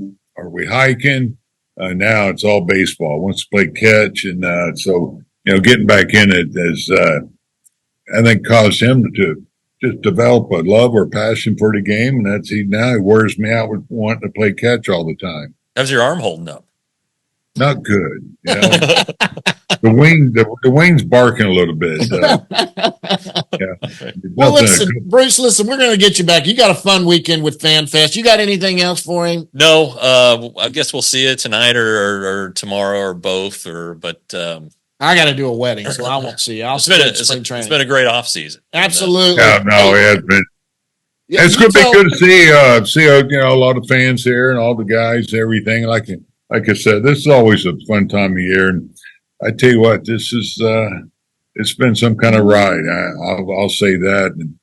we hiking?" Now it's all baseball. Wants to play catch, and so getting back in it has I think caused him to just develop a love or passion for the game, and now he wears me out with wanting to play catch all the time. How's your arm holding up? Not good. The wing's barking a little bit. Well, Bruce, we're going to get you back. You got a fun weekend with FanFest. You got anything else for him? No, I guess we'll see you tonight or tomorrow or both. I got to do a wedding, so I won't see you. It's been a great off season. Absolutely. It has been. It's going to be good to see a lot of fans here and all the guys, everything. Like I said, this is always a fun time of year. And I tell you what, this is it's been some kind of ride. I'll say that. And,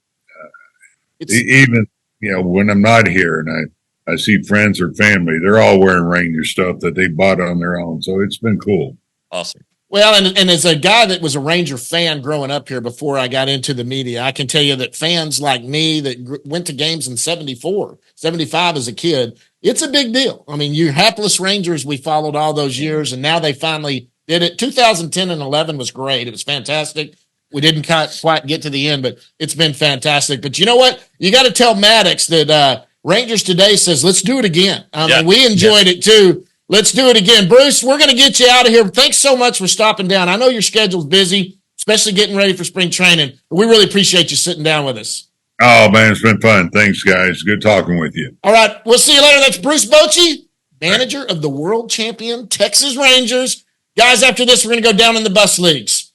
even when I'm not here and I see friends or family, they're all wearing Ranger stuff that they bought on their own. So it's been cool. Awesome. Well, and as a guy that was a Ranger fan growing up here before I got into the media, I can tell you that fans like me that went to games in 74, 75 as a kid, it's a big deal. I mean, you hapless Rangers, we followed all those years, and now they finally did it. 2010 and 11 was great. It was fantastic. We didn't quite get to the end, but it's been fantastic. But you know what? You got to tell Maddox that Rangers Today says, let's do it again. I mean, we enjoyed it too. Let's do it again. Bruce, we're going to get you out of here. Thanks so much for stopping down. I know your schedule's busy, especially getting ready for spring training. We really appreciate you sitting down with us. Oh, man, it's been fun. Thanks, guys. Good talking with you. All right. We'll see you later. That's Bruce Bochy, manager of the world champion Texas Rangers. Guys, after this, we're going to go down in the bus leagues.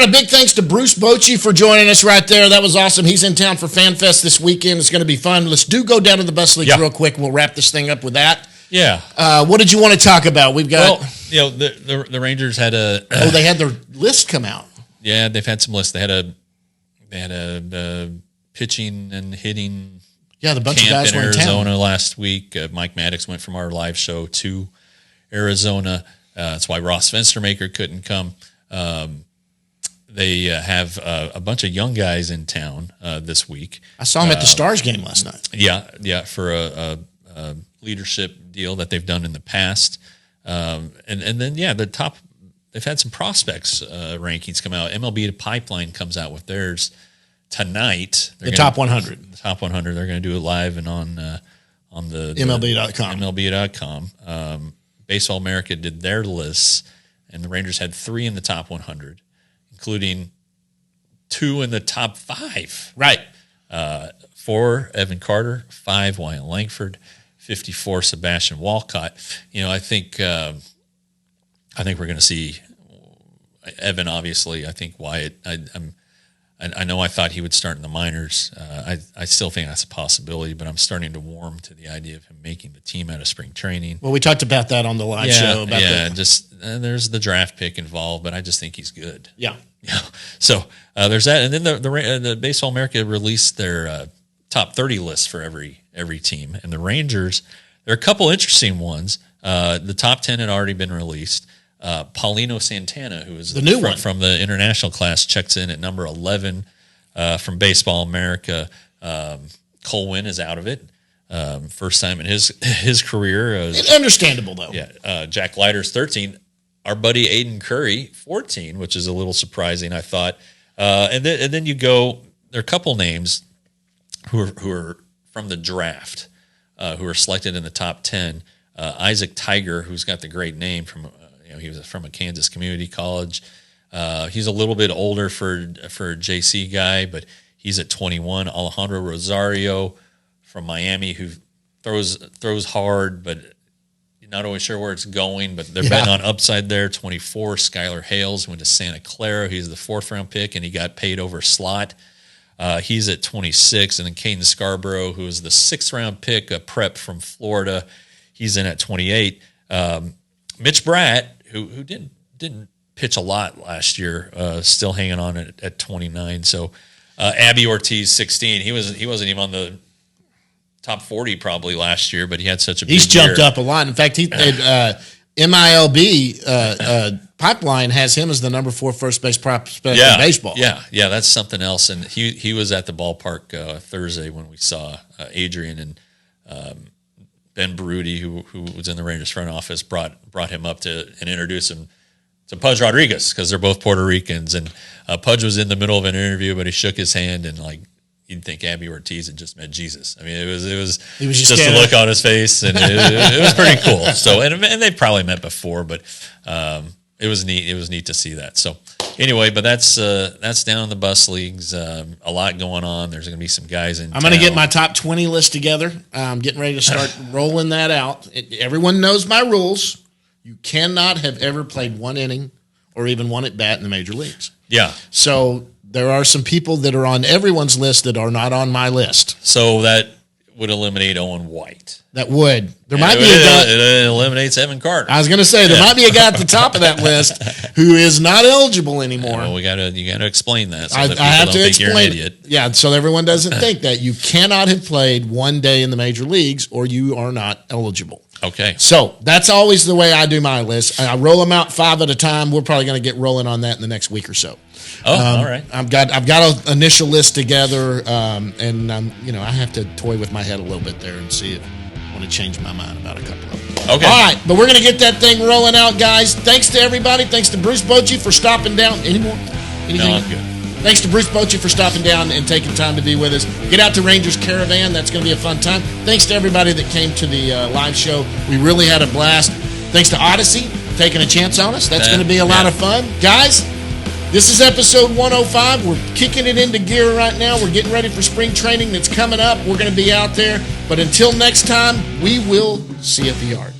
A big thanks to Bruce Bochy for joining us right there. That was awesome. He's in town for FanFest this weekend. It's going to be fun. Let's go down to the bus leagues real quick. We'll wrap this thing up with that. Yeah. What did you want to talk about? We've got. Well, the Rangers had a. They had their list come out. Yeah, they've had some lists. They had a pitching and hitting. Yeah, the bunch camp of guys in were in Arizona town last week. Mike Maddox went from our live show to Arizona. That's why Ross Fenstermaker couldn't come. They have a bunch of young guys in town this week. I saw him at the Stars game last night. Yeah, for a leadership deal that they've done in the past. And then, the top, they've had some prospects rankings come out. MLB Pipeline comes out with theirs tonight. The top 100. The top 100. They're going to do it live and on the MLB.com. MLB.com. Baseball America did their lists, and the Rangers had 3 in the top 100. Including 2 in the top 5. Right. 4, Evan Carter. 5, Wyatt Langford. 54, Sebastian Walcott. I think we're going to see Evan, obviously. I think Wyatt, I know I thought he would start in the minors. I still think that's a possibility, but I'm starting to warm to the idea of him making the team out of spring training. Well, we talked about that on the live show. There's the draft pick involved, but I just think he's good. Yeah. So there's that, and then the Baseball America released their top 30 list for every team, and the Rangers. There are a couple interesting ones. The top 10 had already byn released. Paulino Santana, who is the new one from the international class, checks in at number 11 from Baseball America. Cole Winn is out of it. First time in his career. Understandable, though. Yeah. Jack Leiter's 13. Our buddy Aiden Curry, 14, which is a little surprising, I thought. And then you go, there are a couple names who are from the draft, who are selected in the top 10. Isaac Tiger, who's got the great name from, he was from a Kansas community college. He's a little bit older for a JC guy, but he's at 21. Alejandro Rosario from Miami, who throws hard, but not always sure where it's going, but they're betting on upside there. 24, Skylar Hales went to Santa Clara. He's the 4th-round pick, and he got paid over slot. He's at 26. And then Caden Scarborough, who is the 6th-round pick, a prep from Florida. He's in at 28. Mitch Bratt, who didn't pitch a lot last year, still hanging on at 29. So Abby Ortiz, 16. He wasn't even on the top 40 probably last year, but he had such a big He's jumped year. up a lot. In fact, MILB Pipeline has him as the number 4 first base prospect in baseball. Yeah, that's something else. And he was at the ballpark Thursday when we saw Adrian and Ben Baruti, who was in the Rangers front office, brought him up and introduced him to Pudge Rodriguez, because they're both Puerto Ricans. And Pudge was in the middle of an interview, but he shook his hand, and you'd think Abby Ortiz had just met Jesus. I mean, it was just a look on his face, and it was pretty cool. So, and they probably met before, but it was neat. It was neat to see that. So, anyway, but that's down in the bus leagues. A lot going on. There's going to be some guys in. I'm going to get my top 20 list together. I'm getting ready to start rolling that out. Everyone knows my rules. You cannot have ever played 1 inning or even 1 at bat in the major leagues. Yeah. So there are some people that are on everyone's list that are not on my list. So that would eliminate Owen White. That would. There might be a guy. It eliminates Evan Carter. I was going to say, there might be a guy at the top of that list who is not eligible anymore. Well, you got to explain that. So I that people have don't to think explain. You're an idiot. Yeah, so everyone doesn't think that. You cannot have played 1 day in the major leagues or you are not eligible. Okay. So that's always the way I do my list. I roll them out 5 at a time. We're probably going to get rolling on that in the next week or so. Oh, all right. I've got an initial list together, and I have to toy with my head a little bit there and see if I want to change my mind about a couple of them. Okay. All right, but we're going to get that thing rolling out, guys. Thanks to everybody. Thanks to Bruce Bochy for stopping down. Anything? No, I'm good. Thanks to Bruce Bochy for stopping down and taking time to be with us. Get out to Rangers Caravan. That's going to be a fun time. Thanks to everybody that came to the live show. We really had a blast. Thanks to Odyssey taking a chance on us. That's going to be a lot of fun. Guys, this is episode 105. We're kicking it into gear right now. We're getting ready for spring training that's coming up. We're going to be out there. But until next time, we will see you at the yard.